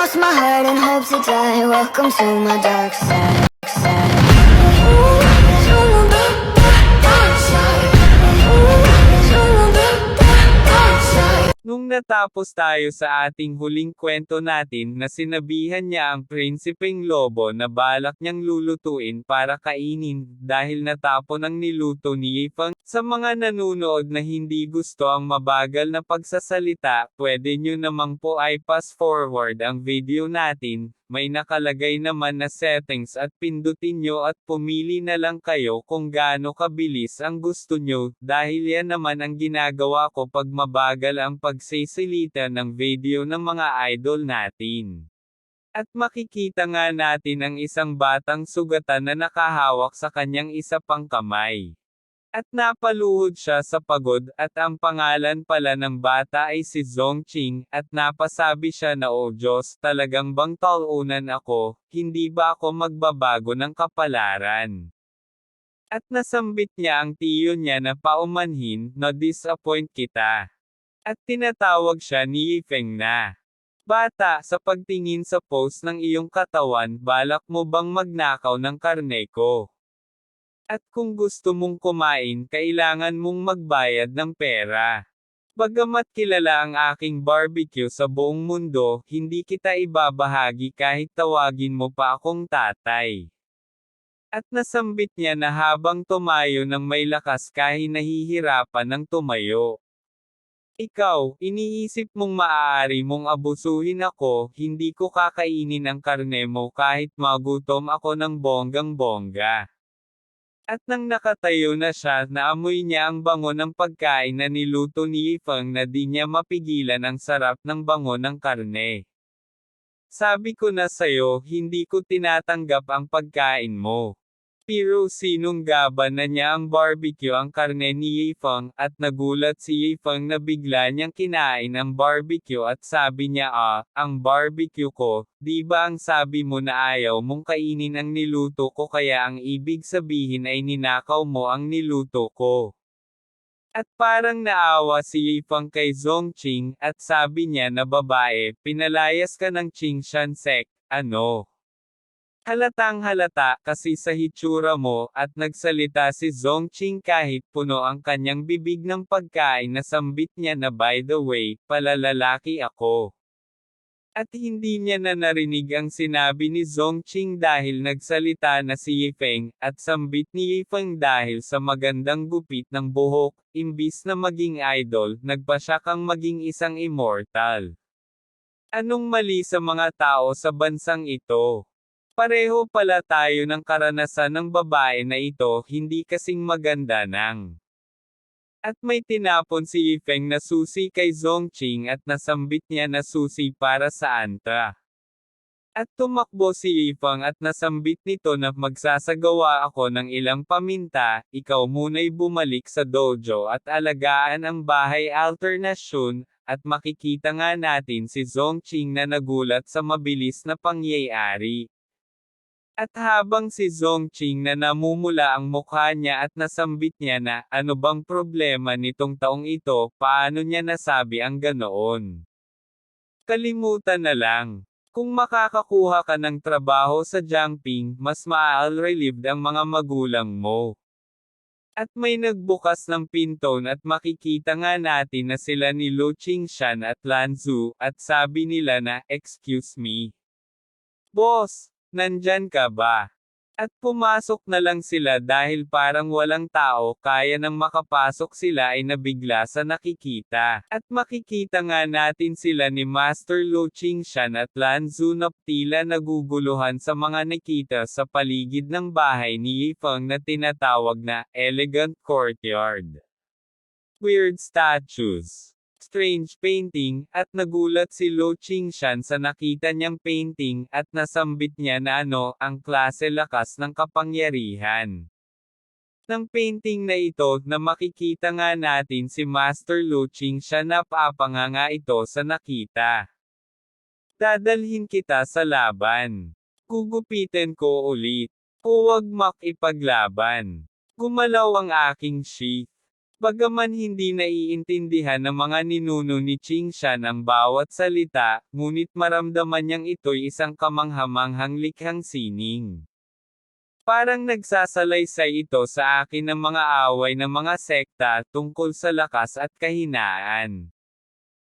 cross my heart and hope to die. Welcome to my dark side. Nung natapos tayo sa ating huling kwento natin na sinabihan niya ang prinsipeng lobo na balak niyang lulutuin para kainin dahil natapon ang niluto ni Yifeng. Sa mga nanunood na hindi gusto ang mabagal na pagsasalita, pwede nyo namang po ay pass forward ang video natin. May nakalagay naman na settings at pindutin nyo at pumili na lang kayo kung gaano kabilis ang gusto nyo, dahil yan naman ang ginagawa ko pag mabagal ang pagsisilita ng video ng mga idol natin. At makikita nga natin ang isang batang sugatan na nakahawak sa kanyang isa pang kamay. At napaluhod siya sa pagod, at ang pangalan pala ng bata ay si Zongqing, at napasabi siya na "Oh Diyos, talagang bang talunan ako, hindi ba ako magbabago ng kapalaran?" At nasambit niya ang tiyo niya na paumanhin, "Na-disappoint kita." At tinatawag siya ni Yifeng na, "Bata, sa pagtingin sa pose ng iyong katawan, balak mo bang magnakaw ng karne ko? At kung gusto mong kumain, kailangan mong magbayad ng pera. Bagamat kilala ang aking barbecue sa buong mundo, hindi kita ibabahagi kahit tawagin mo pa akong tatay." At nasambit niya na habang tumayo ng may lakas kahit nahihirapan ng tumayo. "Ikaw, iniisip mong maaari mong abusuhin ako, hindi ko kakainin ang karne mo kahit magutom ako ng bonggang-bongga." At nang nakatayo na siya, naamoy niya ang bango ng pagkain na niluto ni Yifeng na di niya mapigilan ang sarap ng bango ng karne. "Sabi ko na sayo, hindi ko tinatanggap ang pagkain mo." Pero sinunggaban na niya ang barbecue ang karne ni Yifeng, at nagulat si Yifeng na bigla niyang kinain ang barbecue at sabi niya, ang barbecue ko, di ba ang sabi mo na ayaw mong kainin ang niluto ko, kaya ang ibig sabihin ay ninakaw mo ang niluto ko?" At parang naawa si Yifeng kay Zongqing, at sabi niya na, "Babae, pinalayas ka ng Qingshan sect, ano? Halatang-halata kasi sa hitsura mo," at nagsalita si Zongqing kahit puno ang kanyang bibig ng pagkain na sambit niya na, "By the way, pala lalaki ako." At hindi niya na narinig ang sinabi ni Zongqing dahil nagsalita na si Yifeng, at sambit ni Yifeng dahil sa magandang gupit ng buhok, imbis na maging idol, nagpa siya kang maging isang immortal. Anong mali sa mga tao sa bansang ito? Pareho pala tayo ng karanasan ng babae na ito, hindi kasing maganda nang. At may tinapon si Yifeng na susi kay Zongqing at nasambit niya na susi para sa Anta. At tumakbo si Yifeng at nasambit nito na, "Magsasagawa ako ng ilang paminta, ikaw muna'y bumalik sa dojo at alagaan ang bahay alternasyon." At makikita nga natin si Zongqing na nagulat sa mabilis na pangyayari. At habang si Zongqing na namumula ang mukha niya at nasambit niya na, ano bang problema nitong taong ito, paano niya nasabi ang ganoon? Kalimutan na lang. Kung makakakuha ka ng trabaho sa Jiangping, mas ma-relieved ang mga magulang mo. At may nagbukas ng pinto at makikita nga natin na sila ni Lu Qingshan at Lan Zu, at sabi nila na, "Excuse me. Boss, nandyan ka ba?" At pumasok na lang sila dahil parang walang tao kaya nang makapasok sila ay nabigla sa nakikita. At makikita nga natin sila ni Master Lu Qingshan at Lan Zu na tila naguguluhan sa mga nakita sa paligid ng bahay ni Yifeng na tinatawag na elegant courtyard. Weird statues. Strange painting, at nagulat si Lu Qingshan sa nakita niyang painting, at nasambit niya na ang klase lakas ng kapangyarihan ng painting na ito, na makikita nga natin si Master Lu Qingshan na papanganga ito sa nakita. "Dadalhin kita sa laban. Gugupitin ko ulit. Huwag makipaglaban. Gumalaw ang aking sheath. Bagaman hindi naiintindihan ng mga ninuno ni Qingshan ang bawat salita, ngunit maramdaman niyang ito'y isang kamangha-manghang likhang sining. Parang nagsasalaysay ito sa akin ng mga away ng mga sekta tungkol sa lakas at kahinaan.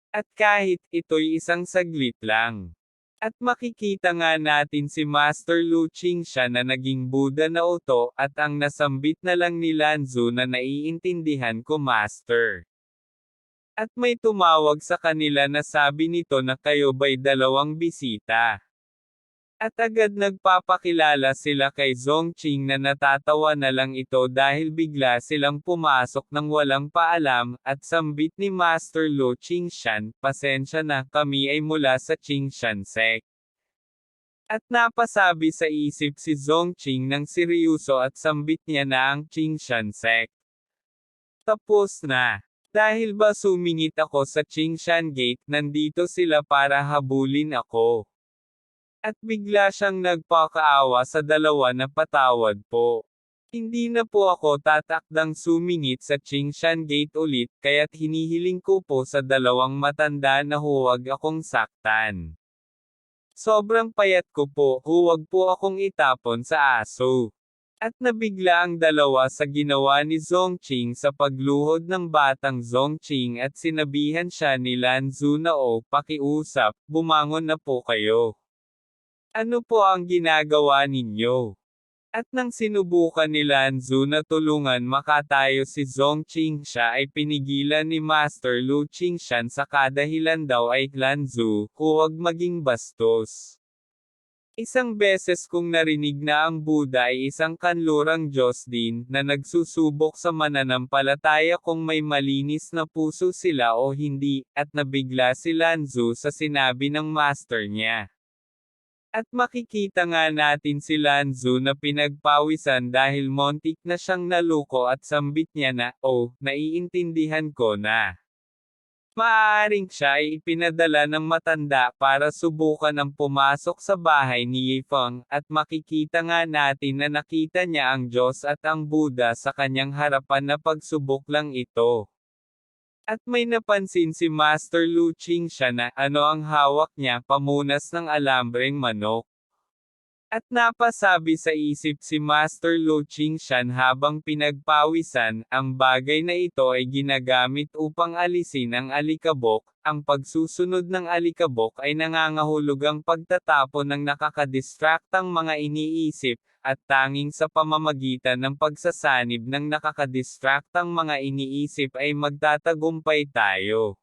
At kahit ito'y isang saglit lang. At makikita nga natin si Master Lu Qingshan na naging Buddha na uto at ang nasambit na lang ni Lanzu na naiintindihan ko Master. At may tumawag sa kanila na sabi nito na kayo ba'y dalawang bisita. At agad nagpapakilala sila kay Zongqing na natatawa na lang ito dahil bigla silang pumasok ng walang paalam, at sambit ni Master Lu Qingshan, pasensya na, kami ay mula sa Qingshan sect. At napasabi sa isip si Zongqing ng seryoso at sambit niya na ang Qingshan sect. Tapos na. Dahil ba sumingit ako sa Qingshan Gate, nandito sila para habulin ako. At bigla siyang nagpakaawa sa dalawa na patawad po. Hindi na po ako tatakdang sumingit sa Qingshan Gate ulit, kaya't hinihiling ko po sa dalawang matanda na huwag akong saktan. Sobrang payat ko po, huwag po akong itapon sa aso. At nabigla ang dalawa sa ginawa ni Zongqing sa pagluhod ng batang Zongqing at sinabihan siya ni Lanzu na pakiusap, bumangon na po kayo. Ano po ang ginagawa ninyo? At nang sinubukan ni Lanzu na tulungan makatayo si Zongqing, siya ay pinigilan ni Master Lu Qingshan sa kadahilan daw ay Lanzu, huwag maging bastos. Isang beses kong narinig na ang Buddha ay isang kanlurang Diyos din, na nagsusubok sa mananampalataya kung may malinis na puso sila o hindi, at nabigla si Lanzu sa sinabi ng master niya. At makikita nga natin si Lanzu na pinagpawisan dahil montik na siyang naluko at sambit niya na, naiintindihan ko na. Maaaring siya ay ipinadala ng matanda para subukan ang pumasok sa bahay ni Yifeng, at makikita nga natin na nakita niya ang Diyos at ang Buddha sa kanyang harapan na pagsubok lang ito. At may napansin si Master Lu Qingshan na ano ang hawak niya, pamunas ng alambreng manok. At napasabi sa isip si Master Lu Qingshan habang pinagpawisan, ang bagay na ito ay ginagamit upang alisin ang alikabok. Ang pagsusunod ng alikabok ay nangangahulugang pagtatapon ng nakakadistraktang mga iniisip, at tanging sa pamamagitan ng pagsasanib ng nakakadistraktang mga iniisip ay magtatagumpay tayo.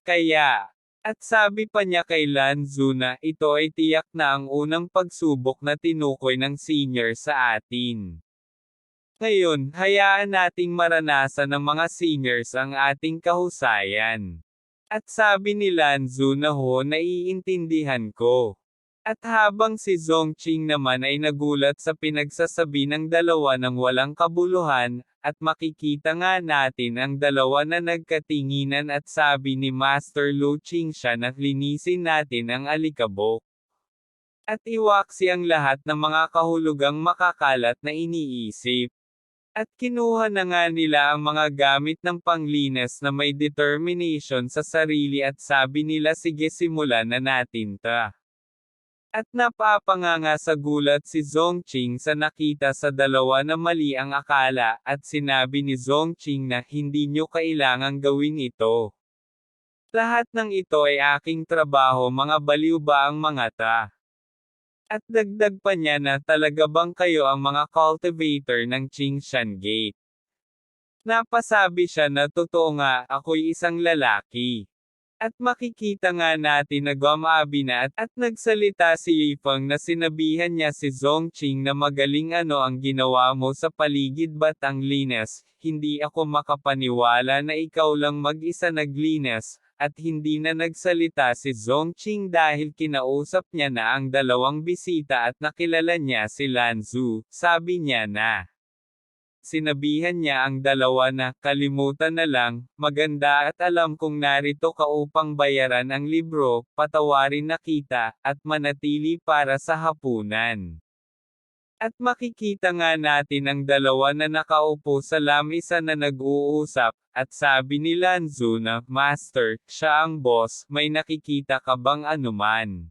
Kaya, at sabi pa niya kay Lanzu na ito ay tiyak na ang unang pagsubok na tinukoy ng senior sa atin. Ngayon, hayaan nating maranasan ng mga seniors ang ating kahusayan. At sabi ni Lanzu na naiintindihan ko. At habang si Zongqing naman ay nagulat sa pinagsasabi ng dalawa ng walang kabuluhan, at makikita nga natin ang dalawa na nagkatinginan at sabi ni Master Lu Qingshan na linisin natin ang alikabok. At iwaksi ang lahat ng mga kahulugang makakalat na iniisip. At kinuha na nga nila ang mga gamit ng panglinis na may determination sa sarili at sabi nila sige simulan na natin ta. At napapanganga sa gulat si Zongqing sa nakita sa dalawa na mali ang akala, at sinabi ni Zongqing na hindi nyo kailangang gawin ito. Lahat ng ito ay aking trabaho, mga baliw ba ang mga ta? At dagdag pa niya na talaga bang kayo ang mga cultivator ng Qingshan Gate? Napasabi siya na totoo nga, ako'y isang lalaki. At makikita nga natin na gumabi na at nagsalita si Yifeng na sinabihan niya si Zongqing na magaling ano ang ginawa mo sa paligid ba't ang linas, hindi ako makapaniwala na ikaw lang mag-isa naglinas, at hindi na nagsalita si Zongqing dahil kinausap niya na ang dalawang bisita at nakilala niya si Lanzu, sabi niya na. Sinabihan niya ang dalawa na, kalimutan na lang, maganda at alam kong narito ka upang bayaran ang libro, patawarin na kita, at manatili para sa hapunan. At makikita nga natin ang dalawa na nakaupo sa lamesa na nag-uusap, at sabi ni Lanzu na, "Master, siya ang boss, may nakikita ka bang anuman?"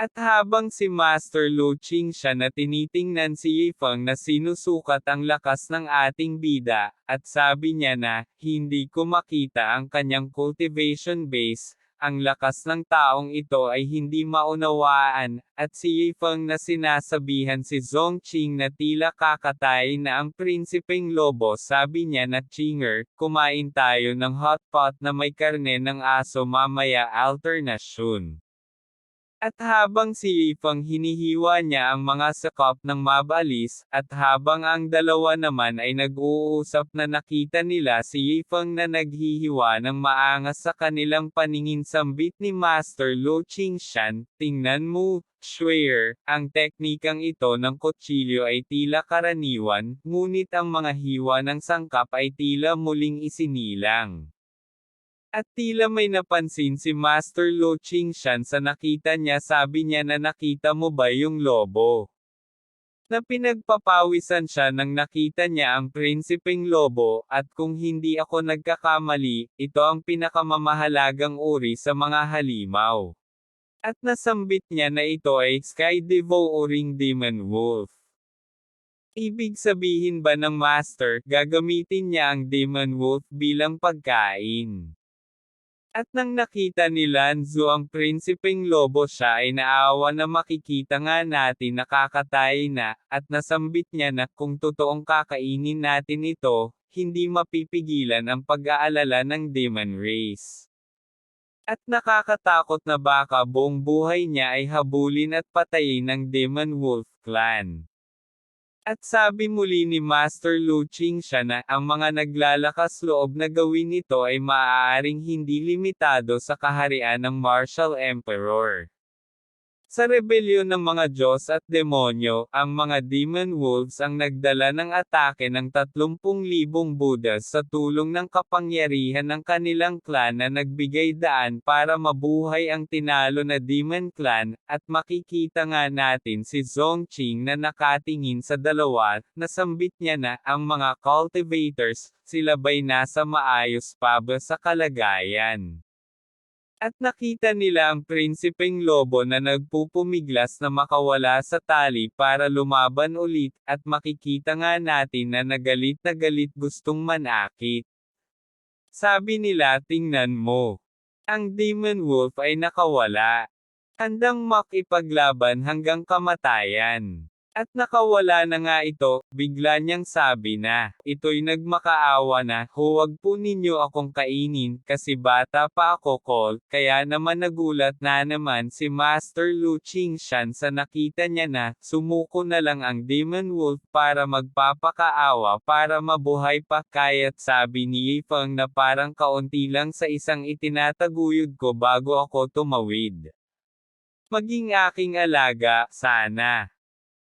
At habang si Master Lu Qingxian na tinitingnan si Yifeng na sinusukat ang lakas ng ating bida, at sabi niya na, "Hindi ko makita ang kanyang cultivation base, ang lakas ng taong ito ay hindi maunawaan," at si Yifeng na sinasabihan si Zongqing na tila kakatay na ang prinsipeng lobo, sabi niya na, "Chinger, kumain tayo ng hot pot na may karne ng aso mamaya alternasyon." At habang si Yifeng hinihiwa niya ang mga sakop ng mabalis, at habang ang dalawa naman ay nag-uusap na nakita nila si Yifeng na naghihiwa ng maangas sa kanilang paningin, sambit ni Master Lu Qingxian, "Tingnan mo, Shuier, ang teknikang ito ng kutsilyo ay tila karaniwan, ngunit ang mga hiwa ng sangkap ay tila muling isinilang." At tila may napansin si Master Lu Qingxian sa nakita niya, sabi niya na, "Nakita mo ba yung lobo?" Na pinagpapawisan siya nang nakita niya ang prinsipeng lobo, at kung hindi ako nagkakamali, ito ang pinakamamahalagang uri sa mga halimaw. At nasambit niya na ito ay Sky Devouring Demon Wolf. Ibig sabihin ba ng Master, gagamitin niya ang Demon Wolf bilang pagkain? At nang nakita ni Lanzu ang prinsipeng lobo, siya ay naawa na makikita nga natin nakakatay na, at nasambit niya na kung totoong kakainin natin ito, hindi mapipigilan ang pag-aalala ng demon race. At nakakatakot na baka buong buhay niya ay habulin at patayin ng Demon Wolf Clan. At sabi muli ni Master Lu Qingxian na, ang mga naglalakas loob na gawin ito ay maaaring hindi limitado sa kaharian ng Martial Emperor. Sa rebelyon ng mga Diyos at demonyo, ang mga Demon Wolves ang nagdala ng atake ng 30,000 Buddhas sa tulong ng kapangyarihan ng kanilang clan na nagbigay daan para mabuhay ang tinalo na Demon Clan, at makikita nga natin si Zongqing na nakatingin sa dalawa, nasambit niya na, ang mga cultivators, sila ba'y nasa maayos pa ba sa kalagayan? At nakita nila ang prinsipeng lobo na nagpupumiglas na makawala sa tali para lumaban ulit, at makikita nga natin na galit gustong manakit. Sabi nila, "Tingnan mo. Ang Demon Wolf ay nakawala. Handang makipaglaban hanggang kamatayan. At nakawala na nga ito," bigla niyang sabi na, "Ito'y nagmakaawa na, huwag po ninyo akong kainin, kasi bata pa ako Col." Kaya naman nagulat na naman si Master Lu Qingxian sa nakita niya na, sumuko na lang ang Demon Wolf para magpapakaawa para mabuhay pa, kaya't sabi ni Yifeng na parang kaunti lang sa isang itinataguyod ko bago ako tumawid. Maging aking alaga, sana.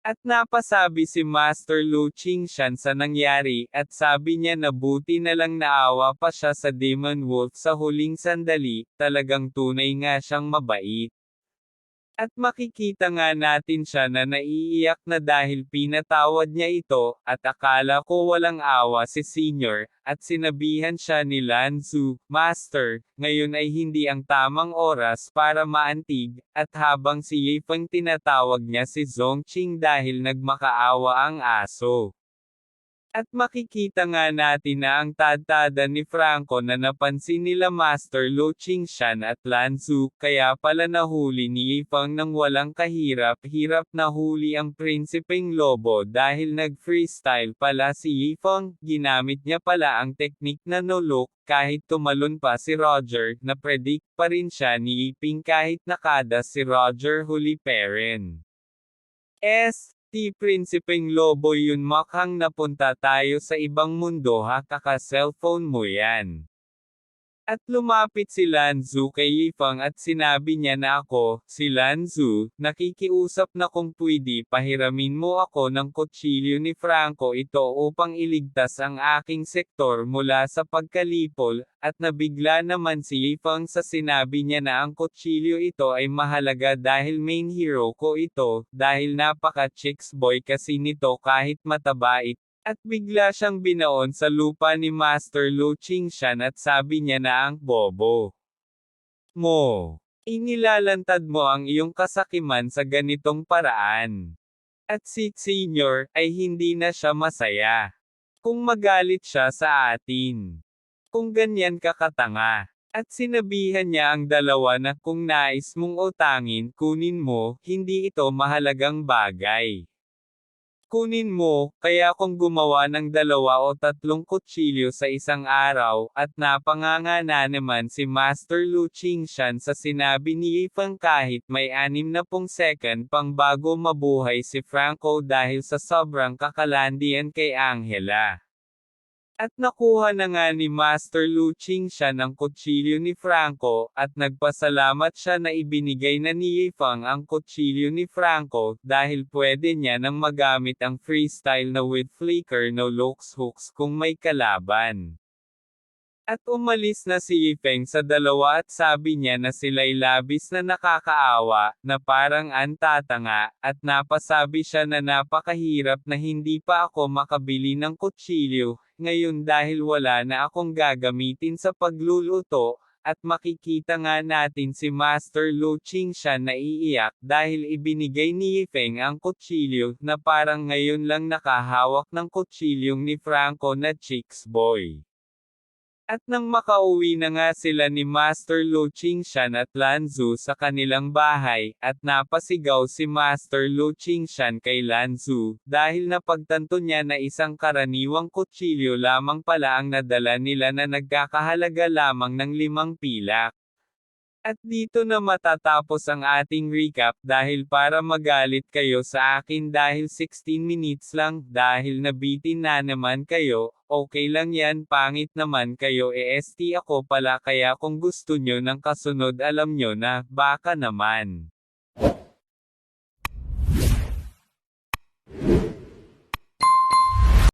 At napasabi si Master Lu Qingxian sa nangyari, at sabi niya na buti na lang naawa pa siya sa Demon Wolf sa huling sandali, talagang tunay nga siyang mabait. At makikita nga natin siya na naiiyak na dahil pinatawad niya ito, at akala ko walang awa si Senior, at sinabihan siya ni Lanzu, "Master, ngayon ay hindi ang tamang oras para maantig," at habang si Yifeng tinatawag niya si Zongqing dahil nagmakaawa ang aso. At makikita nga natin na ang tadtada ni Franco na napansin nila Master Lu Qingxian at Lanzu, kaya pala nahuli ni Yifeng nang walang kahirap-hirap, nahuli ang prinsipeng lobo dahil nag-freestyle pala si Yifeng, ginamit niya pala ang teknik na no-look, kahit tumalon pa si Roger, na-predict pa rin siya ni Yiping kahit nakadas si Roger, huli pa rin. Prinsipeng lobo yun, makhang napunta tayo sa ibang mundo ha, kaka-cellphone mo yan. At lumapit si Lanzu kay Yifeng at sinabi niya na ako, si Lanzu, nakikiusap na kung pwede pahiramin mo ako ng kutsilyo ni Franco ito upang iligtas ang aking sektor mula sa pagkalipol, at nabigla naman si Yifeng sa sinabi niya na ang kutsilyo ito ay mahalaga dahil main hero ko ito, dahil napaka-chicks boy kasi nito kahit mataba ito. At bigla siyang binaon sa lupa ni Master Lu Qingshan at sabi niya na ang bobo mo. Inilalantad mo ang iyong kasakiman sa ganitong paraan. At si Senior ay hindi na siya masaya. Kung magalit siya sa atin. Kung ganyan ka katanga. At sinabihan niya ang dalawa na kung nais mong utangin kunin mo, hindi ito mahalagang bagay. Kunin mo, kaya kung gumawa ng 2 o 3 kutsilyo sa isang araw, at napanganga na naman si Master Lu Qingshan sa sinabi ni Yifeng kahit may 60 second pang bago mabuhay si Franco dahil sa sobrang kakalandian kay Angela. At nakuha na nga ni Master Lu Qingshan ang kutsilyo ni Franco, at nagpasalamat siya na ibinigay na ni Yifeng ang kutsilyo ni Franco, dahil pwede niya nang magamit ang freestyle na with flicker no looks hooks kung may kalaban. At umalis na si Yifeng sa dalawa at sabi niya na sila'y labis na nakakaawa, na parang antatanga, at napasabi siya na napakahirap na hindi pa ako makabili ng kutsilyo, ngayon dahil wala na akong gagamitin sa pagluluto, at makikita nga natin si Master Lu Qingshan na iiyak dahil ibinigay ni Yifeng ang kutsilyo na parang ngayon lang nakahawak ng kutsilyong ni Franco na chicks boy. At nang makauwi na nga sila ni Master Lu Qingshan at Lanzu sa kanilang bahay, at napasigaw si Master Lu Qingshan kay Lanzu, dahil napagtanto niya na isang karaniwang kutsilyo lamang pala ang nadala nila na nagkakahalaga lamang ng 5 pilak. At dito na matatapos ang ating recap dahil para magalit kayo sa akin dahil 16 minutes lang, dahil nabitin na naman kayo, okay lang yan pangit naman kayo EST ako pala kaya kung gusto nyo ng kasunod alam nyo na, baka naman.